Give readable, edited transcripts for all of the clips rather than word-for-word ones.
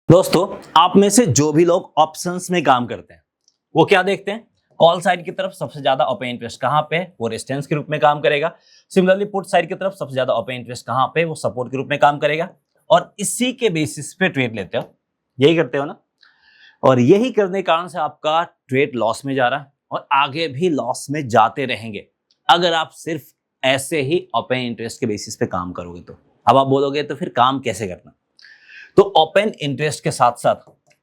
दोस्तों, आप में से जो भी लोग ऑप्शंस में काम करते हैं वो क्या देखते हैं? कॉल साइड की तरफ सबसे ज्यादा ओपन इंटरेस्ट कहां पे है, वो रेजिस्टेंस के रूप में काम करेगा। सिमिलरली पुट साइड की तरफ सबसे ज्यादा ओपन इंटरेस्ट कहां पे है, वो सपोर्ट के रूप में काम करेगा। और इसी के बेसिस पे ट्रेड लेते हो, यही करते हो ना। और यही करने के कारण से आपका ट्रेड लॉस में जा रहा है और आगे भी लॉस में जाते रहेंगे अगर आप सिर्फ ऐसे ही ओपन इंटरेस्ट के बेसिस पे काम करोगे। तो अब आप बोलोगे तो फिर काम कैसे करना? तो ओपन इंटरेस्ट के साथ साथ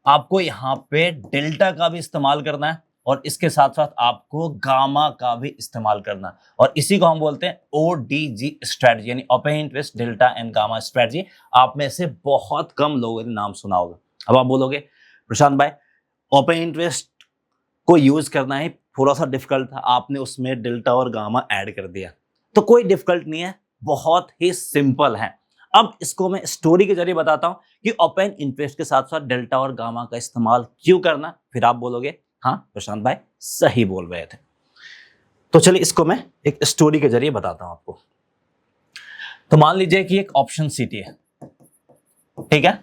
आपको यहाँ पे डेल्टा का भी इस्तेमाल करना है और इसके साथ साथ आपको गामा का भी इस्तेमाल करना है। और इसी को हम बोलते हैं ओडीजी स्ट्रेटजी, यानी open interest delta and gamma strategy. आप में से बहुत कम लोगों ने नाम सुना होगा। अब आप बोलोगे प्रशांत भाई, ओपन इंटरेस्ट को यूज करना ही थोड़ा सा डिफिकल्ट था, आपने उसमें डेल्टा और गामा ऐड कर दिया। तो कोई डिफिकल्ट नहीं है, बहुत ही सिंपल है। अब इसको मैं स्टोरी के जरिए बताता हूं कि ओपन इंटरेस्ट के साथ साथ डेल्टा और गामा का इस्तेमाल क्यों करना। फिर आप बोलोगे हाँ प्रशांत भाई सही बोल रहे थे। तो चलिए इसको मैं एक स्टोरी के जरिए बताता हूं आपको। तो मान लीजिए कि एक ऑप्शन सिटी है, ठीक है।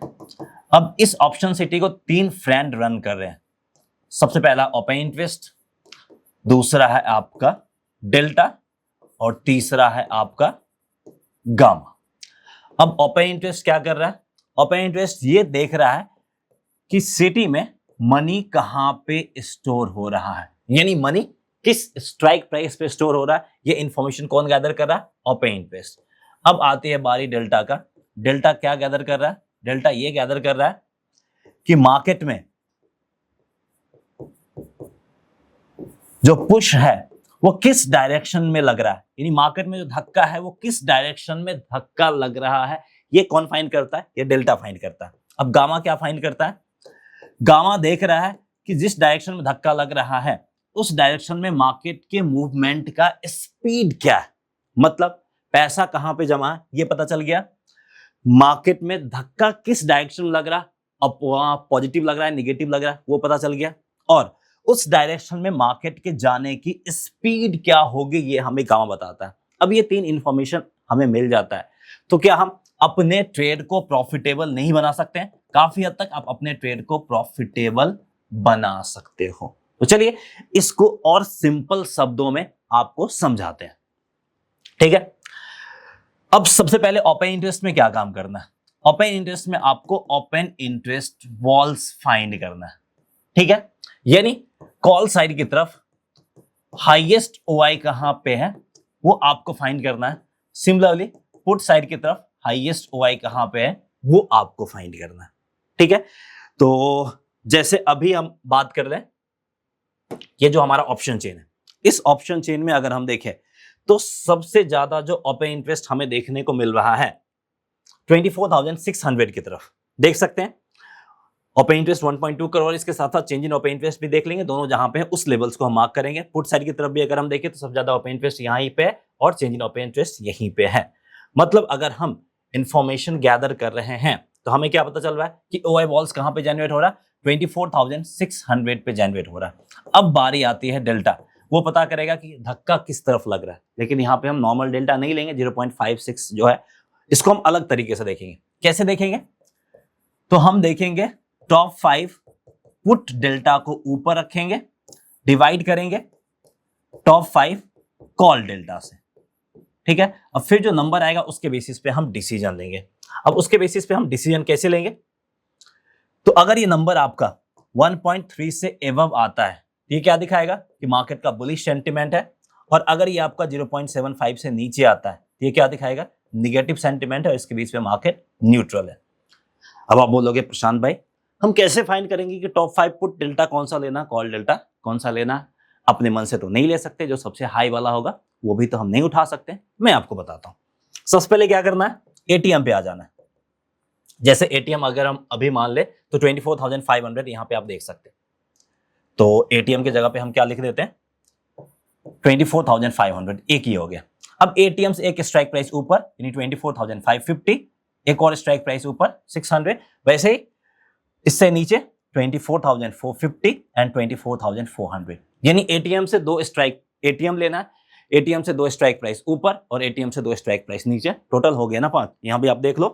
अब इस ऑप्शन सिटी को 3 फ्रेंड रन कर रहे हैं। सबसे पहला ओपन इंटरेस्ट, दूसरा है आपका डेल्टा और तीसरा है आपका गामा। अब ओपन इंटरेस्ट क्या कर रहा है? ओपन इंटरेस्ट ये देख रहा है कि सिटी में मनी कहां पे स्टोर हो रहा है, यानी मनी किस स्ट्राइक प्राइस पे स्टोर हो रहा है। ये इंफॉर्मेशन कौन गैदर कर रहा है? Open interest. अब आती है बारी डेल्टा का। डेल्टा क्या गैदर कर रहा है? डेल्टा ये गैदर कर रहा है कि मार्केट में जो पुश है वो किस डायरेक्शन में लग रहा है, यानी मार्केट में जो धक्का है वो किस डायरेक्शन में धक्का लग रहा है। ये कौन फाइंड करता है? ये डेल्टा फाइंड करता है। अब गामा क्या फाइंड करता है? गामा देख रहा है कि जिस डायरेक्शन में धक्का लग रहा है उस डायरेक्शन में मार्केट के मूवमेंट का स्पीड क्या है, मतलब पैसा कहां पे जमा है ये पता चल गया। मार्केट में धक्का किस डायरेक्शन में लग रहा है, अब पॉजिटिव लग रहा है निगेटिव लग रहा है वो पता चल गया। और उस डायरेक्शन में मार्केट के जाने की स्पीड क्या होगी ये हमें गामा बताता है। अब ये 3 इंफॉर्मेशन हमें मिल जाता है तो क्या हम अपने ट्रेड को प्रॉफिटेबल नहीं बना सकते हैं? काफी हद तक आप अपने ट्रेड को प्रॉफिटेबल बना सकते हो। तो चलिए इसको और सिंपल शब्दों में आपको समझाते हैं, ठीक है। अब सबसे पहले ओपन इंटरेस्ट में क्या काम करना है? ओपन इंटरेस्ट में आपको ओपन इंटरेस्ट वॉल्स फाइंड करना है, ठीक है। यानी कॉल साइड की तरफ हाईएस्ट ओआई कहां पे है वो आपको फाइंड करना है। सिमिलरली पुट साइड की तरफ हाईएस्ट ओआई कहां पे है वो आपको फाइंड करना है, ठीक है। तो जैसे अभी हम बात कर रहे हैं, ये जो हमारा ऑप्शन चेन है, इस ऑप्शन चेन में अगर हम देखें तो सबसे ज्यादा जो ओपन इंटरेस्ट हमें देखने को मिल रहा है 24,600 की तरफ देख सकते हैं। ओपन इंटरेस्ट 1.2 करोड़, इसके साथ साथ चेंज इन ओपन इंटरेस्ट भी देख लेंगे, दोनों जहां पे है उस लेवल्स को हम मार्क करेंगे। पुट साइड की तरफ भी अगर हम देखें तो सबसे ज्यादा ओपन इंटरेस्ट यहीं पे है और चेंज इन ओपन इंटरेस्ट यहीं पे है। मतलब अगर हम इंफॉर्मेशन गैदर कर रहे हैं तो हमें क्या पता चल रहा है कि ओआई वॉल्स कहां पे जनरेट हो रहा है? 24,600 पे जनरेट हो रहा है। अब बारी आती है डेल्टा, वो पता करेगा कि धक्का किस तरफ लग रहा है। लेकिन यहाँ पे हम नॉर्मल डेल्टा नहीं लेंगे, 0.56 जो है इसको हम अलग तरीके से देखेंगे। कैसे देखेंगे? तो हम देखेंगे टॉप 5 पुट डेल्टा को ऊपर रखेंगे, डिवाइड करेंगे टॉप 5 कॉल डेल्टा से, ठीक है। अब फिर जो नंबर आएगा उसके बेसिस पे हम डिसीजन लेंगे। अब उसके बेसिस पे हम डिसीजन कैसे लेंगे? तो अगर ये नंबर आपका 1.3 से एबव आता है ये क्या दिखाएगा कि मार्केट का बुलिश सेंटिमेंट है। और अगर ये आपका 0.75 से नीचे आता है ये क्या दिखाएगा? निगेटिव सेंटिमेंट है और इसके बीच में मार्केट न्यूट्रल है। अब आप बोलोगे प्रशांत भाई हम कैसे फाइंड करेंगे कि टॉप 5 पुट डेल्टा कौन सा लेना, कॉल डेल्टा कौन सा लेना? अपने मन से तो नहीं ले सकते, जो सबसे हाई वाला होगा वो भी तो हम नहीं उठा सकते। मैं आपको बताता हूं। सबसे पहले क्या करना है? एटीएम पे आ जाना है। जैसे एटीएम अगर हम अभी मान ले तो 24,500 यहां पे आप देख सकते हैं। तो एटीएम की जगह पे हम क्या लिख देते हैं? 24,500, एक ही हो गया। अब एटीएम से एक स्ट्राइक प्राइस ऊपर यानी 24,550, एक और स्ट्राइक प्राइस ऊपर 600, वैसे ही इससे नीचे 24,450 एंड 24,400। यानी एटीएम से 2 स्ट्राइक एटीएम लेना है, एटीएम से 2 स्ट्राइक प्राइस ऊपर और एटीएम से 2 स्ट्राइक प्राइस नीचे, टोटल हो गया ना 5। यहां भी आप देख लो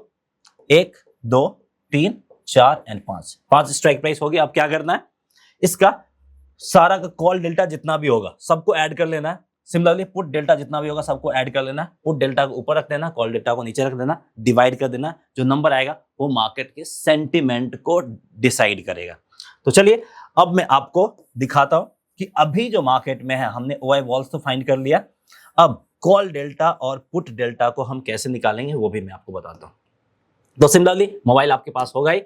1 2 3 4 एंड 5, 5 स्ट्राइक प्राइस हो गया। अब क्या करना है, इसका सारा का कॉल डेल्टा जितना भी होगा सबको ऐड कर लेना है। सिमिलरली पुट डेल्टा जितना भी होगा सबको ऐड कर लेना है। पुट डेल्टा को ऊपर रख देना, कॉल डेल्टा को नीचे रख देना, डिवाइड कर देना। जो नंबर आएगा वो मार्केट के सेंटिमेंट को डिसाइड करेगा। तो चलिए अब मैं आपको दिखाता हूं कि अभी जो मार्केट में है, हमने ओआई वॉल्स तो फाइंड कर लिया, अब कॉल डेल्टा और पुट डेल्टा को हम कैसे निकालेंगे वो भी मैं आपको बताता हूं। तो सिमिलरली मोबाइल आपके पास होगा ही,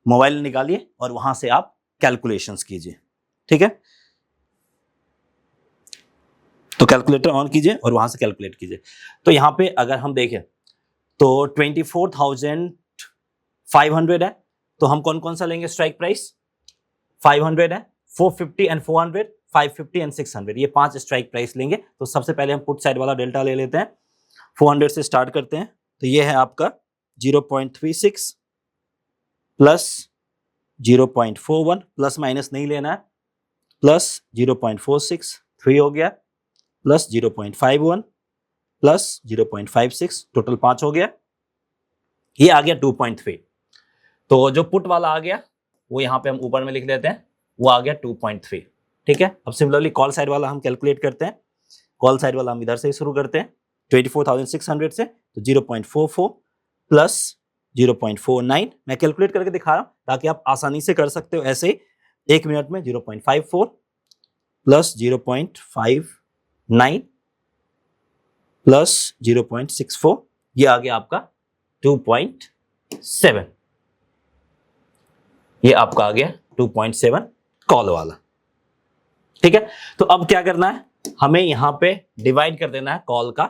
मोबाइल निकालिए और वहां से आप कैलकुलेशंस कीजिए, ठीक है। तो कैलकुलेटर ऑन कीजिए और वहां से कैलकुलेट कीजिए। तो यहां पे अगर हम देखें तो 24,500 है, तो हम कौन कौन सा लेंगे स्ट्राइक प्राइस, 500 है, 450 एंड 400, 550 एंड 600, ये 5 स्ट्राइक प्राइस लेंगे। तो सबसे पहले हम पुट साइड वाला डेल्टा ले लेते हैं, 400 से स्टार्ट करते हैं। तो ये है आपका 0.36 प्लस 0.41, प्लस माइनस नहीं लेना है, प्लस 0.46, 3 हो गया, प्लस 0.51 प्लस 0.56, टोटल 5 हो गया। ये आ गया 2.3। तो जो पुट वाला आ गया वो यहां पे हम ऊपर में लिख लेते हैं, वो आ गया 2.3, ठीक है। अब सिमिलरली कॉल साइड वाला हम कैलकुलेट करते हैं। कॉल साइड वाला हम इधर से ही शुरू करते हैं 24,600 से, तो 0.44 प्लस 0.49, मैं कैलकुलेट करके दिखा रहा हूं ताकि आप आसानी से कर सकते हो ऐसे ही 1 मिनट में। 0.54 प्लस 0.59 प्लस 0.64, ये आ गया आपका 2.7, ये आपका आ गया 2.7 कॉल वाला, ठीक है। तो अब क्या करना है, हमें यहां पे डिवाइड कर देना है, कॉल का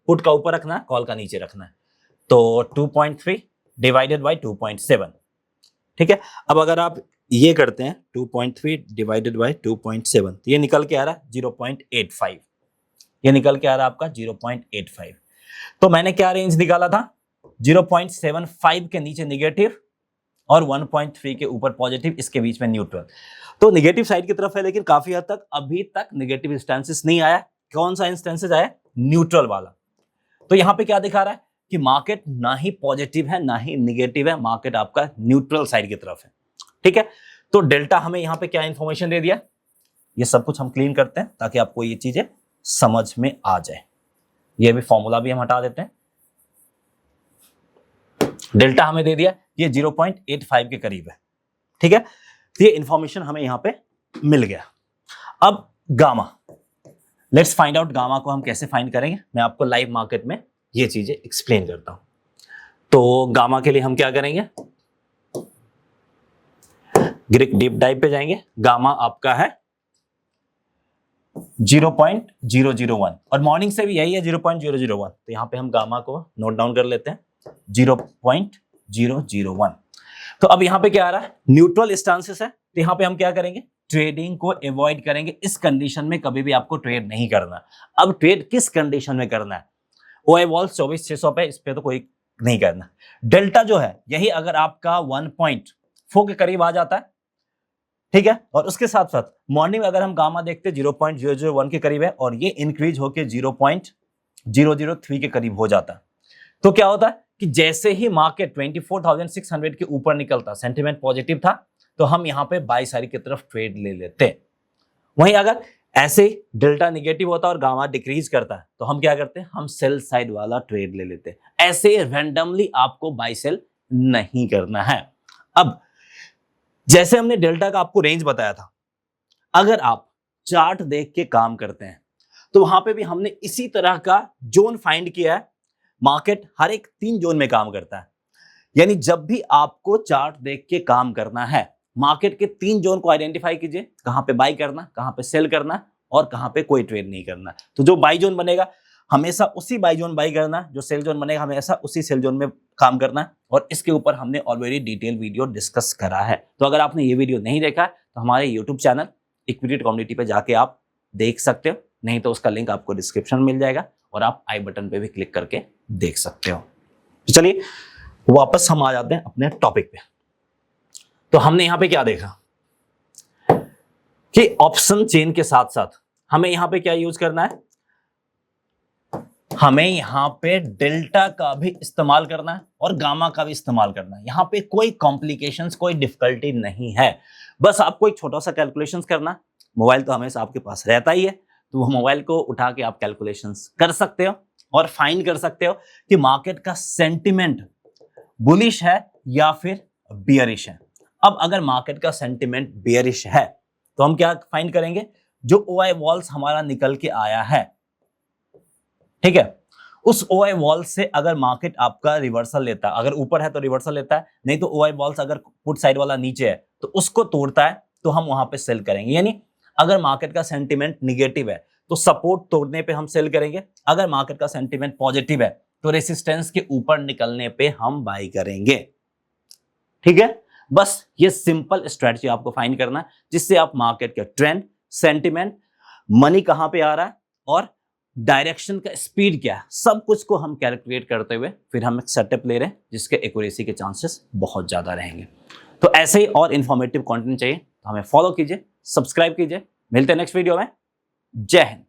पुट का ऊपर रखना है, कॉल का नीचे रखना है। तो 2.3 डिवाइडेड बाय 2.7, ठीक है। अब अगर आप ये करते हैं 2.3 डिवाइडेड बाय 2.7, तो ये निकल के आ रहा है 0.85, ये निकल के आ रहा है आपका 0.85। तो मैंने क्या रेंज निकाला था, 0.75 के नीचे नेगेटिव और 1.3 के ऊपर पॉजिटिव, इसके बीच में न्यूट्रल। तो नेगेटिव साइड की तरफ है, लेकिन काफी हद तक अभी तक नेगेटिव इंस्टेंसेस नहीं आया। कौन सा इंस्टेंसेस आया, न्यूट्रल वाला। तो यहां पे क्या दिखा रहा है कि मार्केट ना ही पॉजिटिव है ना ही नेगेटिव है, मार्केट आपका न्यूट्रल साइड की तरफ है, ठीक है। तो डेल्टा हमें यहां पे क्या इंफॉर्मेशन दे दिया, ये सब कुछ हम क्लीन करते हैं ताकि आपको ये चीजें समझ में आ जाए। ये भी फॉर्मूला भी हम हटा देते हैं। डेल्टा हमें दे दिया, ये 0.85 के करीब है, ठीक है। तो ये इंफॉर्मेशन हमें यहां पे मिल गया। अब gamma, let's find out gamma को हम कैसे फाइंड करेंगे, मैं आपको लाइव मार्केट में ये चीजें एक्सप्लेन करता हूं। तो गामा के लिए हम क्या करेंगे, ग्रीक डीप डाइव पे जाएंगे। गामा आपका है 0.001 और मॉर्निंग से भी यही है 0.001। तो यहां पे हम गामा को नोट डाउन कर लेते हैं 0.001। तो अब यहां पे क्या आ रहा है, न्यूट्रल स्टांसेस है। तो यहां पे हम क्या करेंगे, ट्रेडिंग को अवॉइड करेंगे। इस कंडीशन में कभी भी आपको ट्रेड नहीं करना। अब ट्रेड किस कंडीशन में करना है, ओआई वॉल्स 24,600 पे, इस पे तो कोई नहीं करना। डेल्टा जो है यही अगर आपका 1.4 के करीब आ जाता है, ठीक है, और उसके साथ साथ मॉर्निंग में अगर हम गामा देखते हैं 0.001 के करीब है और ये इंक्रीज होकर 0.003 के करीब हो जाता है, तो क्या होता है कि जैसे ही मार्केट 24,600 के ऊपर निकलता, सेंटिमेंट पॉजिटिव था, तो हम यहां पे बाई साइड की तरफ ट्रेड ले लेते। वहीं अगर ऐसे डेल्टा निगेटिव होता और गामा डिक्रीज करता है, तो हम क्या करते हैं, हम सेल साइड वाला ट्रेड ले लेते हैं। ऐसे रैंडमली आपको बाई सेल नहीं करना है। अब जैसे हमने डेल्टा का आपको रेंज बताया था, अगर आप चार्ट देख के काम करते हैं तो वहां पे भी हमने इसी तरह का जोन फाइंड किया है। मार्केट हर एक 3 जोन में काम करता है, यानी जब भी आपको चार्ट देख के काम करना है, मार्केट के 3 जोन को आइडेंटिफाई कीजिए, कहां पे बाई करना, कहां पे सेल करना और कहां पे कोई ट्रेड नहीं करना। तो जो बाई जोन बनेगा हमेशा उसी बाई जोन बाई करना, जो सेल जोन बनेगा हमेशा उसी सेल जोन में काम करना है। और इसके ऊपर हमने ऑलरेडी डिटेल वीडियो डिस्कस करा है। तो अगर आपने ये वीडियो नहीं देखा तो हमारे यूट्यूब चैनल इक्विटी कम्युनिटी पे जाके आप देख सकते हो, नहीं तो उसका लिंक आपको डिस्क्रिप्शन में मिल जाएगा और आप आई बटन पे भी क्लिक करके देख सकते हो। तो चलिए वापस हम आ जाते हैं अपने टॉपिक पे। तो हमने यहां पे क्या देखा कि ऑप्शन चेन के साथ साथ हमें यहां पे क्या यूज करना है, हमें यहाँ पे डेल्टा का भी इस्तेमाल करना है और गामा का भी इस्तेमाल करना है। यहाँ पे कोई कॉम्प्लिकेशंस, कोई डिफिकल्टी नहीं है। बस आपको एक छोटा सा कैलकुलेशंस करना है। मोबाइल तो हमेशा आपके पास रहता ही है, तो वो मोबाइल को उठा के आप कैलकुलेशंस कर सकते हो और फाइंड कर सकते हो कि मार्केट का सेंटिमेंट बुलिश है या फिर बियरिश है। अब अगर मार्केट का सेंटिमेंट बियरिश है तो हम क्या फाइंड करेंगे, जो ओआई वॉल्स हमारा निकल के आया है, ठीक है, उस ओआई वॉल से अगर मार्केट आपका रिवर्सल लेता है, अगर ऊपर है तो रिवर्सल लेता है, नहीं तो ओआई वॉल्स अगर पुट साइड वाला नीचे है तो उसको तोड़ता है, तो हम वहां पे सेल करेंगे। यानी अगर मार्केट का सेंटिमेंट निगेटिव है तो सपोर्ट तोड़ने पे हम सेल करेंगे, अगर मार्केट का सेंटिमेंट पॉजिटिव है तो रेसिस्टेंस के ऊपर निकलने पे हम बाई करेंगे। ठीक है, बस ये सिंपल स्ट्रेटजी आपको फाइंड करना है, जिससे आप मार्केट के ट्रेंड, सेंटिमेंट, मनी कहां पे आ रहा है और डायरेक्शन का स्पीड क्या है, सब कुछ को हम कैलकुलेट करते हुए फिर हम एक सेटअप ले रहे हैं जिसके एक्यूरेसी के चांसेस बहुत ज्यादा रहेंगे। तो ऐसे ही और इंफॉर्मेटिव कंटेंट चाहिए तो हमें फॉलो कीजिए, सब्सक्राइब कीजिए। मिलते हैं नेक्स्ट वीडियो में। जय हिंद।